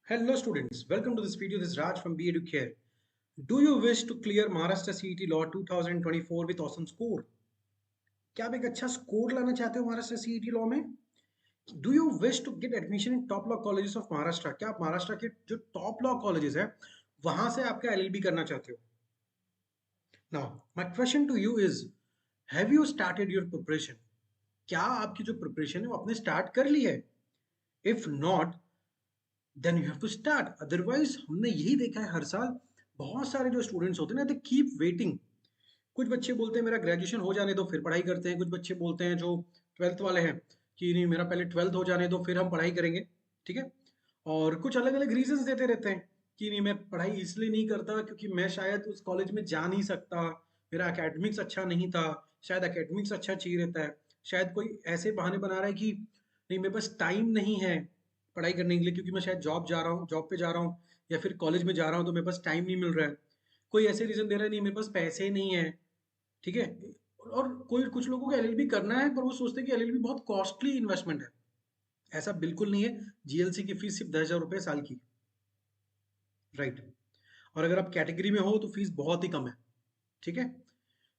Hello students, welcome to this video. This is Raj from BEducare. Do you wish to clear Maharashtra CET Law 2024 with awesome score? क्या आप एक अच्छा score लाना चाहते हो Maharashtra CET law में? Do you wish to get admission in top law colleges of Maharashtra? क्या आप महाराष्ट्र के जो टॉप लॉ कॉलेजेस है वहां से आपका एलएलबी करना चाहते हो? Now my question to you is, have you started your preparation? क्या आपकी जो प्रिपरेशन है वो आपने स्टार्ट कर ली है? If not, then you have to start. Otherwise हमने यही देखा है हर साल, बहुत सारे जो स्टूडेंट्स होते हैं ना, दे कीप वेटिंग। कुछ बच्चे बोलते हैं मेरा ग्रेजुएशन हो जाने दो फिर पढ़ाई करते हैं, कुछ बच्चे बोलते हैं जो ट्वेल्थ वाले हैं कि नहीं मेरा पहले ट्वेल्थ हो जाने दो फिर हम पढ़ाई करेंगे। ठीक है। और कुछ अलग अलग रीजंस देते रहते हैं कि नहीं मैं पढ़ाई इसलिए नहीं करता क्योंकि मैं शायद उस कॉलेज में जा नहीं सकता, मेरा एकेडमिक्स अच्छा नहीं था, शायद एकेडमिक्स अच्छा चाहिए रहता है, शायद कोई ऐसे बहाने बना रहा है कि नहीं मेरे पास टाइम नहीं है पढ़ाई करने के लिए क्योंकि मैं शायद जॉब जा रहा हूँ, जॉब पे जा रहा हूँ, या फिर कॉलेज में जा रहा हूँ तो मेरे पास टाइम नहीं मिल रहा है। कोई ऐसे रीजन दे रहा है नहीं मेरे पास पैसे नहीं है। ठीक है। और कोई कुछ लोगों को एलएलबी करना है पर वो सोचते हैं कि एलएलबी बहुत कॉस्टली इन्वेस्टमेंट है। ऐसा बिल्कुल नहीं है। जीएलसी की फीस सिर्फ 10,000 रुपए साल की। राइट। और अगर आप कैटेगरी में हो तो फीस बहुत ही कम है। ठीक है।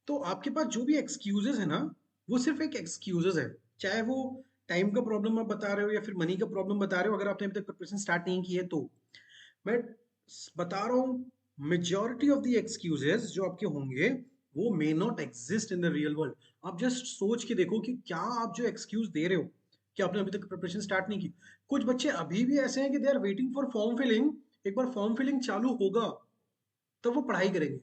तो आपके पास जो भी एक्सक्यूजेस है ना, वो सिर्फ एक एक्सक्यूजेस है। चाहे वो टाइम का प्रॉब्लम आप बता रहे हो या फिर मनी का प्रॉब्लम बता रहे हो, अगर आपने अभी तक प्रिपरेशन स्टार्ट नहीं की है तो मैं बता रहा हूँ, मेजॉरिटी ऑफ द एक्सक्यूजेस जो आपके होंगे वो may not exist in the real world. आप जस्ट सोच के देखो कि क्या आप जो एक्सक्यूज दे रहे हो कि आपने अभी तक प्रिपरेशन स्टार्ट नहीं की। कुछ बच्चे अभी भी ऐसे हैं कि they are waiting for form filling. एक बार फॉर्म फिलिंग चालू होगा तब वो पढ़ाई करेंगे।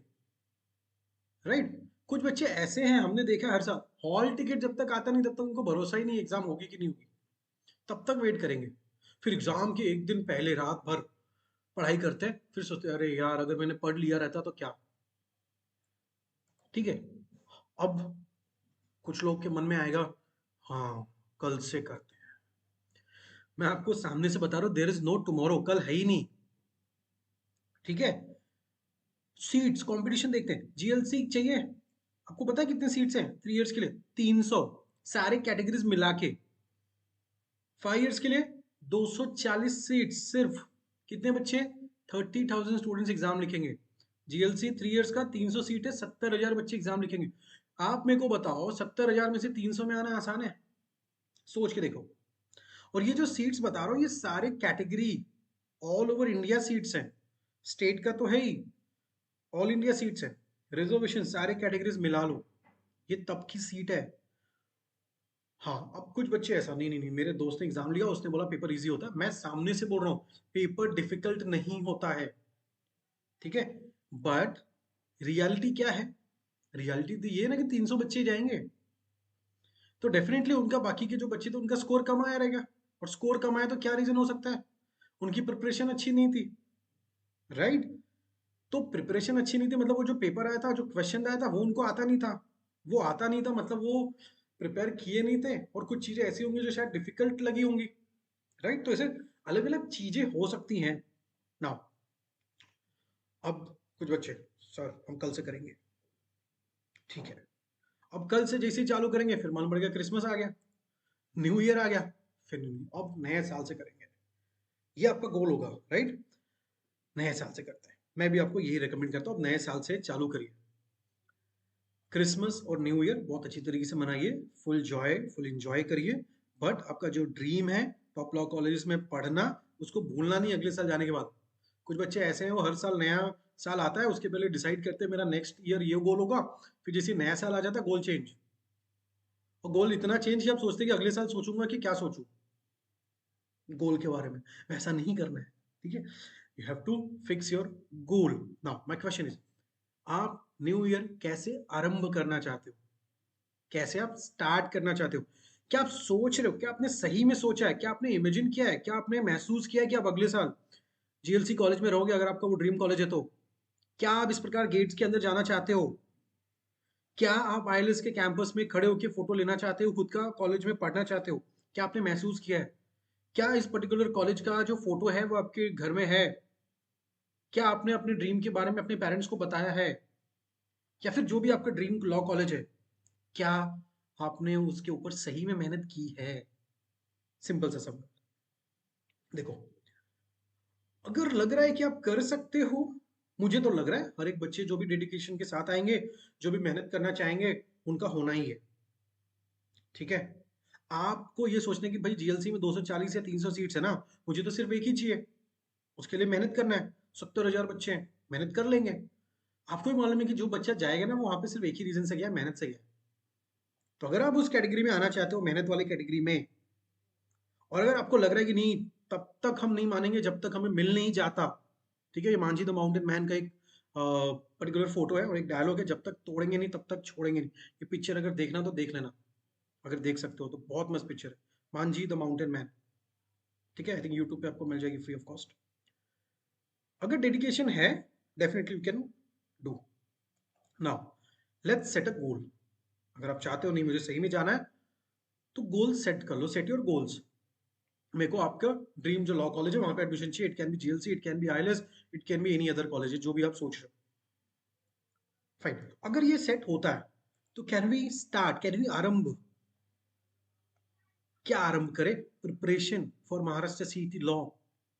राइट। कुछ बच्चे ऐसे हैं, हमने देखा है हर साल, हॉल टिकट जब तक आता नहीं तब तक उनको भरोसा ही नहीं एग्जाम होगी कि नहीं होगी, तब तक वेट करेंगे। फिर एग्जाम के एक दिन पहले रात भर पढ़ाई करते हैं, फिर सोचते हैं अरे यार अगर मैंने पढ़ लिया रहता तो क्या। ठीक है। अब कुछ लोग के मन में आएगा, हाँ कल से करते हैं। मैं आपको सामने से बता रहा हूँ, देयर इज नो टुमारो, कल है ही नहीं। ठीक है। सीट्स कंपटीशन देखते हैं, जीएलसी चाहिए। आपको पता है कितने सीट्स हैं 3 इयर्स के लिए? 300, सारे कैटेगरीज मिला के। 5 इयर्स के लिए 240 सीट सिर्फ। कितने बच्चे? 30,000 स्टूडेंट्स एग्जाम लिखेंगे। जीएलसी 3 इयर्स का 300 सीट है, 70,000 बच्चे एग्जाम लिखेंगे। आप मेरे को बताओ 70,000 में से 300 में आना आसान है? सोच के देखो। और ये जो सीट्स बता रहा हूँ ये सारे category all over India seats हैं। स्टेट का तो है ही, ऑल इंडिया सीट्स है। रिजर्वेशन सारे कैटेगरीज मिला लो, ये तब की सीट है। हाँ, अब कुछ बच्चे ऐसा नहीं नहीं नहीं, मेरे दोस्त ने एग्जाम लिया उसने बोला पेपर इजी होता है। मैं सामने से बोल रहा हूँ पेपर डिफिकल्ट नहीं होता है। ठीक है। बट रियलिटी क्या है? रियलिटी तो ये है ना कि 300 बच्चे जाएंगे तो डेफिनेटली उनका बाकी के जो बच्चे थे उनका स्कोर कम आया रहेगा। और स्कोर कम आया तो क्या रीजन हो सकता है? उनकी प्रिपरेशन अच्छी नहीं थी। राइट। तो प्रिपरेशन अच्छी नहीं थी मतलब वो जो पेपर आया था, जो क्वेश्चन आया था वो उनको आता नहीं था। वो आता नहीं था मतलब वो प्रिपेयर किए नहीं थे, और कुछ चीजें ऐसी होंगी जो शायद डिफिकल्ट लगी होंगी। राइट। तो ऐसे अलग अलग चीजें हो सकती हैं। नाउ अब कुछ बच्चे, सर हम कल से करेंगे। ठीक है। अब कल से जैसे ही चालू करेंगे फिर मालूम पड़ गया क्रिसमस आ गया, न्यू ईयर आ गया, फिर अब नए साल से करेंगे। ये आपका गोल होगा। राइट। नए साल से करते हैं। मैं भी आपको यही रिकमेंड करता हूँ, अब नए साल से चालू करिए। क्रिसमस और न्यू ईयर बहुत अच्छी तरीके से मनाइए, फुल जॉय फुल एंजॉय करिए। बट आपका जो ड्रीम है टॉप लॉ कॉलेजेस में पढ़ना, उसको भूलना नहीं अगले साल जाने के बाद। कुछ बच्चे ऐसे हैं वो हर साल नया साल आता है उसके पहले डिसाइड करते हैं मेरा नेक्स्ट ईयर ये गोल होगा, फिर जैसे नया साल आ जाता है गोल चेंज। और गोल इतना चेंज कि आप सोचते हैं कि अगले साल सोचूंगा कि क्या सोचूं गोल के बारे में। वैसा नहीं करना है। ठीक है। You have to fix your goal. Now my question is, आप न्यू ईयर कैसे आरंभ करना चाहते हो? कैसे आप स्टार्ट करना चाहते हो? क्या आप सोच रहे हो? क्या आपने सही में सोचा है? क्या आपने इमेजिन किया है? क्या आपने महसूस किया है कि आप अगले साल जीएलसी कॉलेज में रहोगे अगर आपका वो ड्रीम कॉलेज है तो? क्या आप इस प्रकार गेट्स के अंदर जाना चाहते हो? क्या आप आईएलएस के कैंपस में खड़े होकर फोटो लेना चाहते हो? खुद का कॉलेज में पढ़ना चाहते हो? क्या आपने महसूस किया है? क्या इस पर्टिकुलर कॉलेज का जो फोटो है वो आपके घर में है? क्या आपने अपने ड्रीम के बारे में अपने पेरेंट्स को बताया है? या फिर जो भी आपका ड्रीम लॉ कॉलेज है, क्या आपने उसके ऊपर सही में मेहनत की है? सिंपल सा सवाल। देखो, अगर लग रहा है कि आप कर सकते हो, मुझे तो लग रहा है हर एक बच्चे जो भी डेडिकेशन के साथ आएंगे, जो भी मेहनत करना चाहेंगे, उनका होना ही है। ठीक है, आपको ये सोचना है कि भाई जीएलसी में 240 या 300 सीट्स है ना, मुझे तो सिर्फ एक ही चाहिए, उसके लिए मेहनत करना है। 70,000 बच्चे हैं, मेहनत कर लेंगे। आपको भी मालूम है कि जो बच्चा जाएगा ना, वो वहां पे सिर्फ एक ही रीजन से गया, मेहनत से गया। तो अगर आप उस कैटेगरी में आना चाहते हो, मेहनत वाली कैटेगरी में, और अगर आपको लग रहा है कि नहीं, तब तक हम नहीं मानेंगे जब तक हमें मिल नहीं जाता। ठीक है, ये मांझी द माउंटेन मैन का एक पर्टिकुलर फोटो है और एक डायलॉग है, जब तक तोड़ेंगे नहीं तब तक छोड़ेंगे नहीं। ये पिक्चर अगर देखना तो देख लेना, अगर देख सकते हो तो, बहुत मस्त पिक्चर है, मांझी द माउंटेन मैन। ठीक है, आई थिंक यूट्यूब पे आपको मिल जाएगी फ्री ऑफ कॉस्ट। अगर डेडिकेशन है, definitely you can do. Now let's set a goal. अगर आप चाहते हो नहीं मुझे सही में जाना है, तो गोल सेट कर लो, सेट योर गोल्स। मेरे को आपका ड्रीम जो लॉ कॉलेज है वहां पे एडमिशन चाहिए। It can be GLC, it can be ILS, it can be any other college, जो भी आप सोच रहे हो। फाइन, अगर ये सेट होता है तो can we start, can we आरंभ, क्या आरंभ करें? Preparation for Maharashtra CET law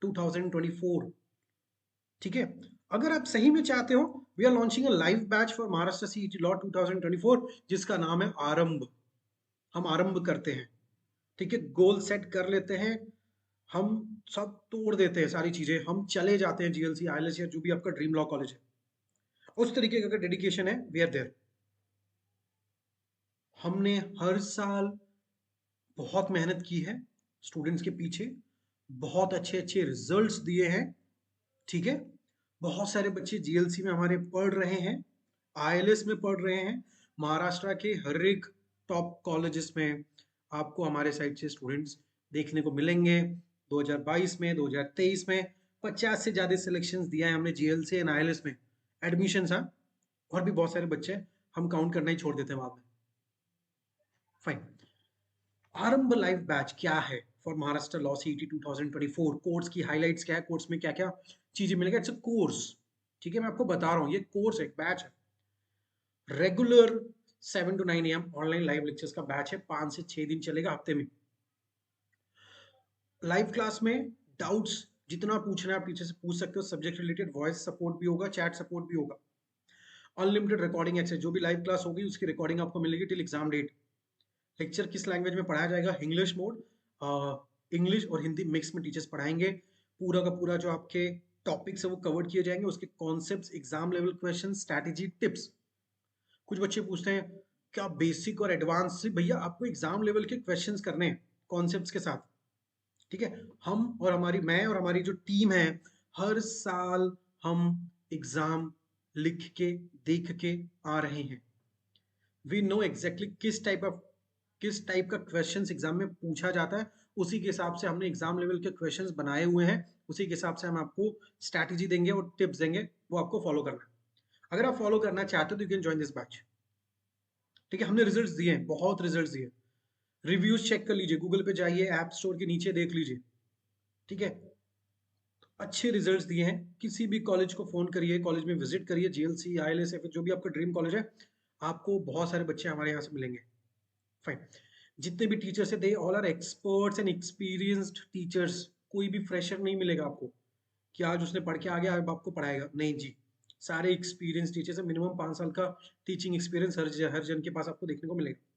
2024। ठीक है, अगर आप सही में चाहते हो, we are launching a live batch for Maharashtra CET law 2024, जिसका नाम है आरंभ। हम आरंभ करते हैं। ठीक है, गोल सेट कर लेते हैं, हम सब तोड़ देते हैं सारी चीजें, हम चले जाते हैं जीएलसी, आईएलएस या जो भी आपका ड्रीम लॉ कॉलेज है। उस तरीके का अगर डेडिकेशन है, वी आर देयर। हमने हर साल बहुत मेहनत की है स्टूडेंट्स के पीछे, बहुत अच्छे अच्छे रिजल्ट्स दिए हैं। ठीक है, बहुत सारे बच्चे जीएलसी में हमारे पढ़ रहे हैं, आईएलएस में पढ़ रहे हैं। महाराष्ट्र के हर एक टॉप कॉलेजेस में आपको हमारे साइड से स्टूडेंट्स देखने को मिलेंगे। 2022 में, 2023 में 50 से ज्यादा सिलेक्शंस दिया है हमने जीएलसी एंड आईएलएस में, एडमिशन। हाँ, और भी बहुत सारे बच्चे हैं, हम काउंट करना ही छोड़ देते हैं वहां पे। फाइन, आरंभ लाइव बैच क्या है for Maharashtra law CET 2024? Course की हाइलाइट्स क्या है, कोर्स में क्या क्या चीजें मिलेगा? It's a course. ठीक है, मैं आपको बता रहा हूँ, ये कोर्स एक बैच है, regular 7 to 9 AM online live lectures का बैच है, 5 से 6 दिन चलेगा हफ्ते में। लाइव क्लास में डाउट्स जितना पूछना है आप टीचर से पूछ सकते हो, सब्जेक्ट रिलेटेड वॉइस सपोर्ट भी होगा, चैट सपोर्ट भी होगा, अनलिमिटेड रिकॉर्डिंग एक्सेस। जो भी लाइव क्लास होगी उसकी रिकॉर्डिंग आपको मिलेगी टिल एग्जाम डेट। लेक्चर किस लैंग्वेज में पढ़ाया जाएगा? इंग्लिश मोड, इंग्लिश और हिंदी मिक्स में टीचर्स पढ़ाएंगे। पूरा का पूरा जो आपके टॉपिक्स है वो कवर किए जाएंगे, उसके concepts, exam level question, strategy, tips. कुछ बच्चे पूछते हैं क्या बेसिक और एडवांस से? भैया आपको एग्जाम लेवल के क्वेश्चंस करने हैं कॉन्सेप्ट्स के साथ। ठीक है, हम और हमारी, मैं और हमारी जो टीम है, हर साल हम एग्जाम लिख के, देख के आ रहे हैं। वी नो एग्जैक्टली किस टाइप का क्वेश्चंस एग्जाम में पूछा जाता है, उसी के हिसाब से हमने एग्जाम लेवल के क्वेश्चंस बनाए हुए हैं। उसी के हिसाब से हम आपको स्ट्रैटेजी देंगे और टिप्स देंगे, वो आपको फॉलो करना है। अगर आप फॉलो करना चाहते हो तो you can join this batch. ठीक है, हमने रिजल्ट्स दिए हैं, बहुत रिजल्ट्स दिए। रिव्यूज चेक कर लीजिए, गूगल पे जाइए, ऐप स्टोर के नीचे देख लीजिए। ठीक है, अच्छे रिजल्ट्स दिए हैं। किसी भी कॉलेज को फोन करिए, कॉलेज में विजिट करिए, जीएलसी, आईएलएस या फिर जो भी आपका ड्रीम कॉलेज है, आपको बहुत सारे बच्चे हमारे यहाँ से मिलेंगे। फाइन, जितने भी टीचर्स है they all are experts and experienced teachers. कोई भी फ्रेशर नहीं मिलेगा आपको कि आज उसने पढ़ के आ गया अब आपको पढ़ाएगा, नहीं जी। सारे एक्सपीरियंस टीचर्स है, मिनिमम 5 साल का टीचिंग एक्सपीरियंस हर जन के पास आपको देखने को मिलेगा।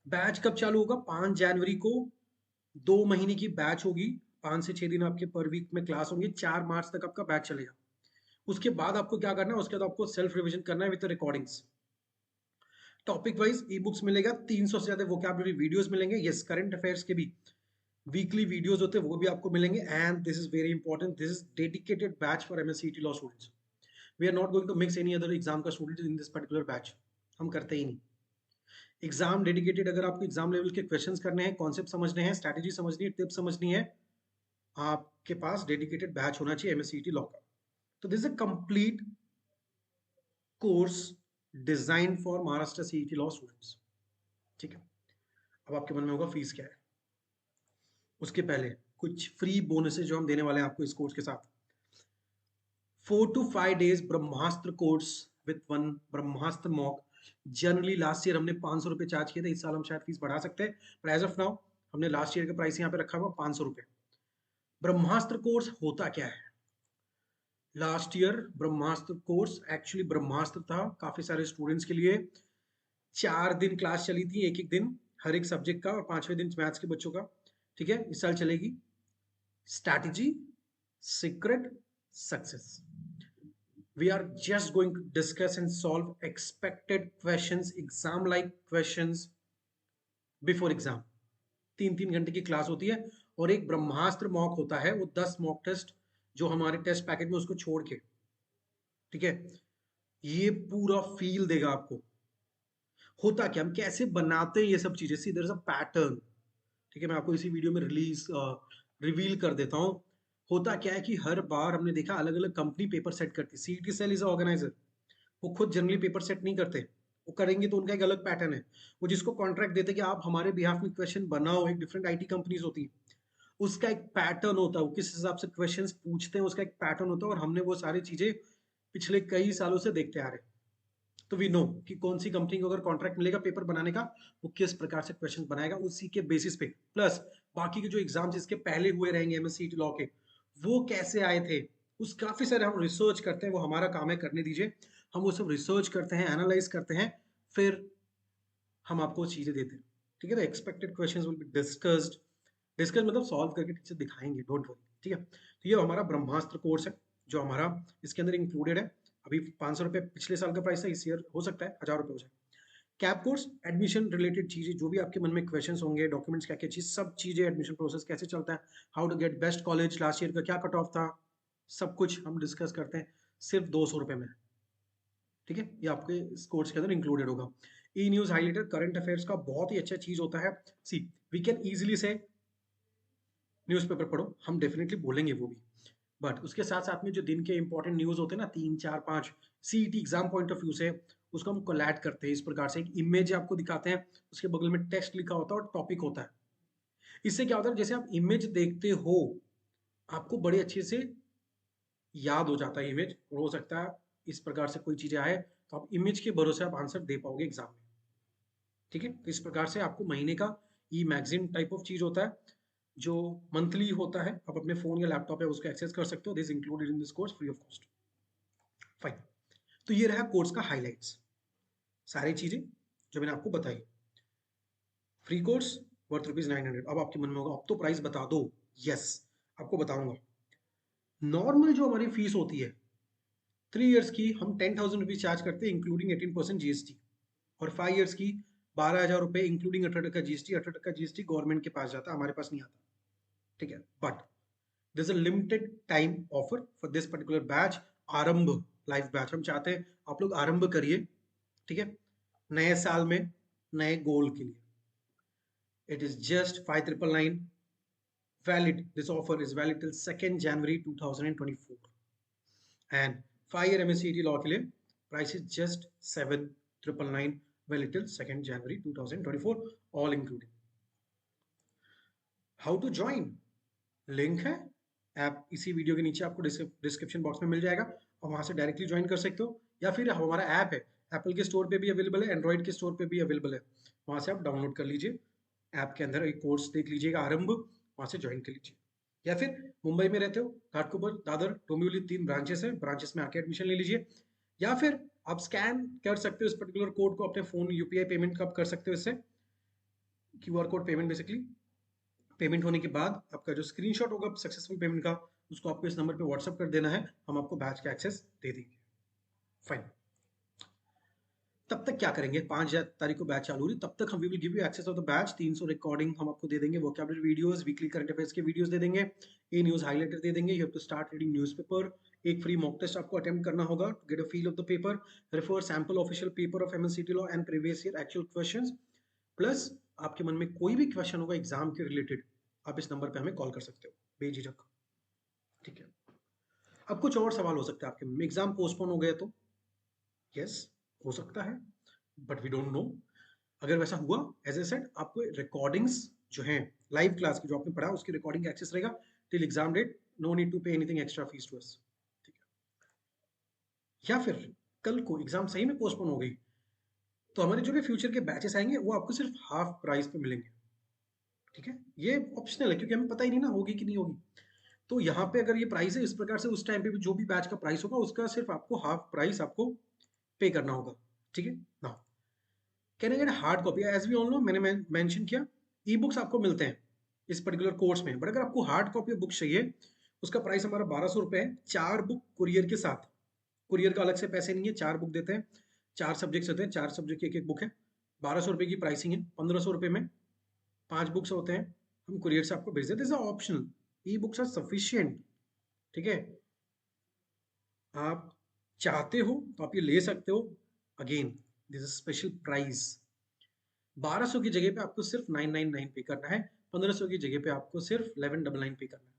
बैच कब चालू होगा? 5 जनवरी को। 2 महीने की बैच होगी, 5 से 6 दिन आपके पर वीक में क्लास होंगे, 4 मार्च तक आपका बैच चलेगा। उसके बाद आपको क्या करना है? उसके बाद आपको सेल्फ रिविजन करना है with recordings. Topic wise e books मिलेगा, 300 से ज्यादा वोकैबुलरी वीडियोस मिलेंगे। यस, करंट अफेयर्स के भी वीकली वीडियोस होते हैं, वो भी आपको मिलेंगे। And this is very important, this is dedicated batch for MSCET law students. We are not going to mix any other exam का student in this particular batch, हम करते ही नहीं। एग्जाम डेडिकेटेड, अगर आपको एग्जाम लेवल के questions करने हैं, concept समझने हैं, स्ट्रैटेजी समझनी है, टिप्स समझनी है, आपके पास डेडिकेटेड बैच होना चाहिए एमएससीईटी लॉ का। तो this is a complete course design for Maharashtra CET law students. ठीक है, अब आपके मन में होगा फीस क्या है। उसके पहले कुछ फ्री बोनसेस जो हम देने वाले हैं आपको इस कोर्स के साथ। 4 to 5 days Brahmastra course with 1 Brahmastra mock. Generally last year हमने 500 रुपए चार्ज किए थे, इस साल हम शायद फीस बढ़ा सकते हैं, पर एज ऑफ नाउ हमने लास्ट ईयर का प्राइस यहाँ पे रखा हुआ 500 रुपए। ब्रह्मास्त्र कोर्स होता क्या है? लास्ट ईयर ब्रह्मास्त्र कोर्स एक्चुअली ब्रह्मास्त्र था काफी सारे स्टूडेंट्स के लिए। 4 दिन क्लास चली थी, एक एक दिन हर एक सब्जेक्ट का, और 5वें दिन मैथ्स के बच्चों का। ठीक है, इस साल चलेगी। Strategy, secret, success. We are just going to discuss and solve expected questions, exam like questions before exam। 3-3 घंटे की क्लास होती है, और एक ब्रह्मास्त्र मॉक होता है, वो 10 मॉक टेस्ट जो हमारे टेस्ट पैकेट में उसको छोड़ के। ठीक है, ये पूरा फील देगा आपको। होता क्या, हम कैसे बनाते हैं ये सब चीजें, सी देयर इज अ पैटर्न। ठीक है, मैं आपको इसी वीडियो में रिवील कर देता हूँ। होता क्या है कि हर बार हमने देखा अलग अलग कंपनी पेपर सेट करती है। सीईटी सेल इज ऑर्गेनाइजर, वो खुद जनरली पेपर सेट नहीं करते। वो करेंगे तो उनका एक अलग पैटर्न है। वो जिसको कॉन्ट्रैक्ट देते हैं कि आप हमारे बिहाफ में क्वेश्चन बनाओ, एक डिफरेंट आईटी कंपनीज होती है, उसका एक पैटर्न होता है, वो किस हिसाब से क्वेश्चंस पूछते हैं उसका एक पैटर्न होता है, और हमने वो सारी चीजें पिछले कई सालों से देखते आ रहे हैं। तो वी नो कि कौन सी कंपनी को अगर कॉन्ट्रैक्ट मिलेगा पेपर बनाने का, वो किस प्रकार से क्वेश्चन बनाएगा, उसी के बेसिस पे प्लस बाकी के जो एग्जाम्स इसके पहले हुए रहेंगे एमएससीईटी लॉ के, वो कैसे आए थे, उस काफी सारे हम रिसर्च करते हैं। वो हमारा काम है, करने दीजिए। हम वो सब रिसर्च करते हैं, एनालाइज करते हैं, फिर हम आपको चीजें देते हैं। ठीक है, तो expected questions will be discussed. Discuss मतलब सॉल्व करके टीचर दिखाएंगे, डोंट वरी। ठीक है, तो ये हमारा ब्रह्मास्त्र कोर्स है जो हमारा इसके अंदर इंक्लूडेड है। अभी 500 रुपये पिछले साल का प्राइस था, इस ईयर हो सकता है 1000 रुपये हो जाए। कैप कोर्स, एडमिशन रिलेटेड चीजें, जो भी आपके मन में क्वेश्चंस होंगे, डॉक्यूमेंट्स क्या क्या चीज, सब चीजें, एडमिशन प्रोसेस कैसे चलता है, how to get best college, last year का क्या कट ऑफ था, सब कुछ हम डिस्कस करते हैं सिर्फ 200 रुपये में। ठीक है, ये आपके इस कोर्स के अंदर इंक्लूडेड होगा। ई न्यूज हाईलाइटर, करंट अफेयर्स का बहुत ही अच्छा चीज होता है। सी वी कैन इजिली से न्यूज़पेपर पढ़ो, हम डेफिनेटली बोलेंगे वो भी, बट उसके साथ साथ में जो दिन के इंपॉर्टेंट न्यूज होते हैं ना, 3 4 5 CET exam point of view से, उसको हम कोलैट करते हैं इस प्रकार से। एक इमेज आपको दिखाते हैं, उसके बगल में टेक्स्ट लिखा होता है और टॉपिक होता है। इससे क्या होता है, जैसे आप इमेज देखते हो, आपको बड़े अच्छे से याद हो जाता है इमेज, और हो सकता है इस प्रकार से कोई चीजें आए तो आप इमेज के भरोसे आप आंसर दे पाओगे एग्जाम में। ठीक है, तो इस प्रकार से आपको महीने का ई मैगजीन टाइप ऑफ चीज होता है जो मंथली होता है। आप अपने फोन या लैपटॉप पे उसको एक्सेस कर सकते हो। This included in this course free of cost. Fine, तो ये रहा कोर्स का हाइलाइट्स, सारी चीजें जो मैंने आपको बताई। Free course worth ₹900। अब आपके मन में होगा अब तो प्राइस बता दो। यस, आपको बताऊंगा। नॉर्मल जो हमारी फीस होती है 3 इयर्स की, हम 10,000 रुपीज चार्ज करते हैं इंक्लूडिंग 18% जीएसटी, और 5 इयर्स की 12,000 रुपए इंक्लूडिंग 18% जीएसटी। 18% जीएसटी गवर्नमेंट के पास जाता है, हमारे पास नहीं आता। ठीक है, but there's a limited time offer for this particular batch, आरंभ लाइव बैच। हम चाहते हैं आप लोग आरंभ करिए। ठीक है, नए साल में नए गोल के लिए। It is just 5,999 valid, this offer is valid till 2nd January 2024, and 5 year MSCET law के लिए price is just 7,999 valid till 2nd January 2024, all including। How to join, link है ऐप इसी वीडियो के नीचे आपको डिस्क्रिप्शन बॉक्स में मिल जाएगा, और वहां से डायरेक्टली ज्वाइन कर सकते हो, या फिर हमारा ऐप है, एप्पल के स्टोर पे भी अवेलेबल है, एंड्रॉइड के स्टोर पे भी अवेलेबल है। वहां से आप डाउनलोड कर लीजिए, ऐप के अंदर एक कोर्स देख लीजिएगा आरंभ, वहां से ज्वाइन कर लीजिए। या फिर मुंबई में रहते हो, घाटकोपर, दादर, डोंबिवली 3 ब्रांचेस है, ब्रांचेस में आके एडमिशन ले लीजिए। या फिर आप स्कैन कर सकते हो इस पर्टिकुलर कोड को अपने फोन, यूपीआई पेमेंट का कर सकते हो इससे, QR code payment basically. Payment होने के बाद आपका जो स्क्रीनशॉट होगा सक्सेसफुल पेमेंट का, उसको आपको इस नंबर पे व्हाट्सअप कर देना है, हम आपको बैच का एक्सेस दे देंगे। फाइन, तब तक क्या करेंगे, 5 तारीख को बैच चालू हुई, तब तक हम we will give you access of the batch. 300 recording हम आपको दे देंगे, vocabulary videos, weekly current affairs के वीडियोस दे देंगे, ए न्यूज हाईलाइटर दे देंगे। You have to start reading newspaper. एक फ्री मॉक टेस्ट आपको अटेम्प्ट करना होगा to get a feel of the paper. Refer sample official paper of MSCET law and previous year actual questions. Plus आपके मन में कोई भी क्वेश्चन होगा एग्जाम के रिलेटेड, आप इस नंबर पे हमें कॉल कर सकते हो बेझिझक। ठीक है, अब कुछ और सवाल हो सकता है आपके मन में, एग्जाम पोस्टपोन हो गया तो? यस, हो सकता है, बट वी डोंट नो। अगर वैसा हुआ, एज ए सेड, आपको रिकॉर्डिंग्स जो हैं लाइव क्लास की जो आपने पढ़ा, उसकी रिकॉर्डिंग एक्सेस रहेगा till exam date. No need to pay anything extra fees to us. ठीक है, या फिर कल को एग्जाम सही में पोस्टपोन हो गई, तो हमारे जो भी फ्यूचर के बैचेस आएंगे वो आपको सिर्फ हाफ प्राइस पे मिलेंगे। ठीक है, ये ऑप्शनल है क्योंकि हमें पता ही नहीं ना होगी कि नहीं होगी। तो यहाँ पे अगर ये प्राइस है इस प्रकार से, उस टाइम पे भी जो भी बैच का प्राइस होगा उसका सिर्फ आपको हाफ प्राइस आपको पे करना होगा। ठीक है ना। Can I get hard copy? As we all know, मैंने मेंशन किया, ई बुक्स आपको मिलते हैं इस पर्टिकुलर कोर्स में, बट अगर आपको हार्ड कॉपी बुक चाहिए उसका प्राइस हमारा 1200 रुपये है, 4 बुक कुरियर के साथ। कुरियर का अलग से पैसे नहीं है, 4 बुक देते हैं, 4 सब्जेक्ट्स होते हैं, 4 सब्जेक्ट की एक एक बुक है, 1200 रुपये की प्राइसिंग है। 1500 रुपये में 5 बुक्स होते हैं, हम कुरियर से आपको भेज देते हैं, optional. E books are sufficient. ठीक है, आप चाहते हो तो आप ये ले सकते हो। Again this is special price. 1200 की जगह पे आपको सिर्फ 999 पे करना है, 1500 की जगह पे आपको सिर्फ 1199 पे करना है।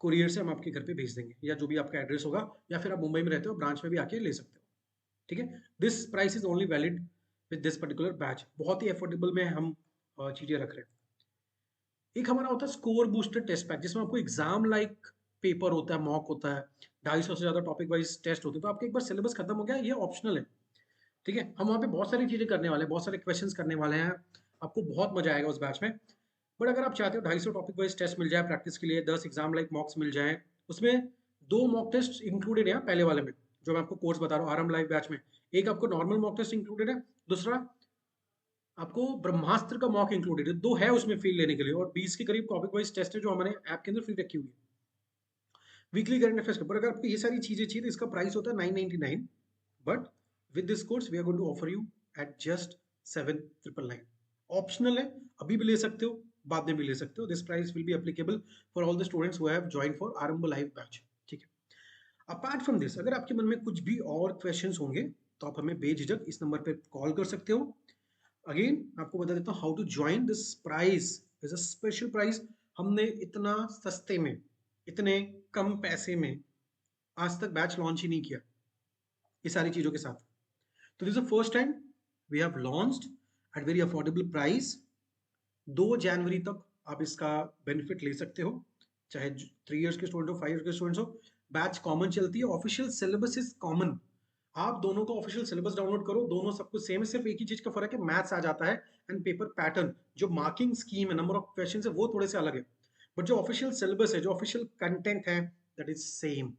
कुरियर से हम आपके घर पे भेज देंगे, या जो भी आपका एड्रेस होगा, या फिर आप मुंबई में रहते हो ब्रांच में भी आके ले सकते हो। ठीक है, this price is only valid with this particular batch. बहुत ही अफोर्डेबल में हम चीजें रख रहे हैं। एक हमारा होता है स्कोर बूस्टर टेस्ट पैक, जिसमें आपको एग्जाम लाइक पेपर होता है, मॉक होता है, 250 से ज्यादा टॉपिक वाइज टेस्ट होते हैं। तो आपके एक बार सिलेबस खत्म हो गया, ये ऑप्शनल है। ठीक है, हम वहाँ पे बहुत सारी चीजें करने वाले हैं, बहुत सारे क्वेश्चंस करने वाले हैं, आपको बहुत मजा आएगा उस बैच में। बट अगर आप चाहते हो 250 टॉपिक वाइज टेस्ट मिल जाए प्रैक्टिस के लिए, 10 एग्जाम लाइक मॉक्स मिल जाए, उसमें 2 मॉक टेस्ट इंक्लूडेड है पहले वाले में, जो मैं आपको कोर्स बता रहा हूँ आरएम लाइव बैच में। एक आपको नॉर्मल मॉक टेस्ट इंक्लूडेड है, दूसरा आपको ब्रह्मास्त्र का मॉक इंक्लूडेड है। 2 है उसमें फील लेने के लिए, और 20 के करीब टॉपिक वाइज टेस्ट है जो हमारे ऐप के अंदर फ्री रखी हुई है। वीकली करंट अफेयर्स के ऊपर अगर आपको ये सारी चीजें चाहिए तो इसका प्राइस होता है 999, but with this course we are going to offer you at just 7999। Optional है, अभी भी ले सकते हो, बाद में भी ले सकते हो। This price will be applicable for all the students who have joined for आरंभ लाइव बैच। ठीक है, अपार्ट फ्रॉम दिस अगर आपके मन में कुछ भी और क्वेश्चंस होंगे तो आप हमें बेझिझक इस नंबर पे कॉल कर सकते हो। अगेन आपको बता देता हूँ how to join this price is a special price. हमने इतना सस्ते में, इतने कम पैसे में आज तक बैच लॉन्च ही नहीं किया ये सारी चीजों के साथ। तो this is the first time we have launched at very affordable price. 2 जनवरी तक आप इसका बेनिफिट ले सकते हो, चाहे 3 इयर्स के स्टूडेंट हो, 5 इयर्स के स्टूडेंट्स हो। बैच कॉमन चलती है, ऑफिशियल सिलेबस इज कॉमन। आप दोनों का ऑफिशियल सिलेबस डाउनलोड करो, दोनों सब कुछ सेम है, सिर्फ एक ही चीज का फर्क है, मैथ्स आ जाता है एंड पेपर पैटर्न, जो मार्किंग स्कीम है, नंबर ऑफ क्वेश्चन है, वो थोड़े से अलग है। बट जो ऑफिशियल सिलेबस है, जो ऑफिशियल कंटेंट है, दैट इज सेम।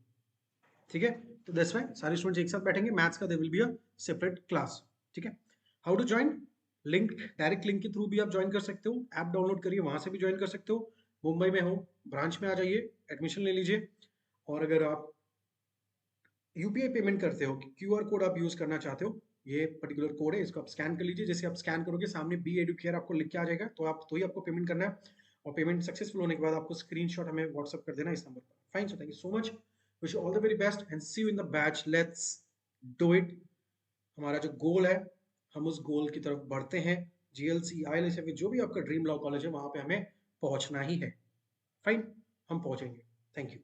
ठीक है, तो दैट्स व्हाई सारे स्टूडेंट्स एक साथ बैठेंगे, मैथ्स का there will be a separate class. ठीक है, how to join? Link, direct link के थ्रू भी आप ज्वाइन कर सकते हो, ऐप डाउनलोड करिए, वहां से भी ज्वाइन कर सकते हो। मुंबई में हो, ब्रांच में आ जाइए, एडमिशन ले लीजिए। और अगर आप यूपीआई पेमेंट करते हो, क्यूआर कोड आप यूज करना चाहते हो, ये पर्टिकुलर कोड है, इसको आप स्कैन कर लीजिए। जैसे आप स्कैन करोगे सामने बी एडुकेयर आपको लिख के आ जाएगा, तो ही आपको पेमेंट करना है। और पेमेंट सक्सेसफुल होने के बाद आपको स्क्रीनशॉट हमें व्हाट्सअप कर देना इस नंबर पर। Fine, so thank you so much, wish you all the very best and see you in the batch. Let's do it. हमारा जो गोल है, हम उस गोल की तरफ बढ़ते हैं। जीएलसी, आईएलएस या फिर जो भी आपका ड्रीम लॉ कॉलेज है, वहां पे हमें पहुंचना ही है। फाइन, हम पहुंचेंगे। Thank you.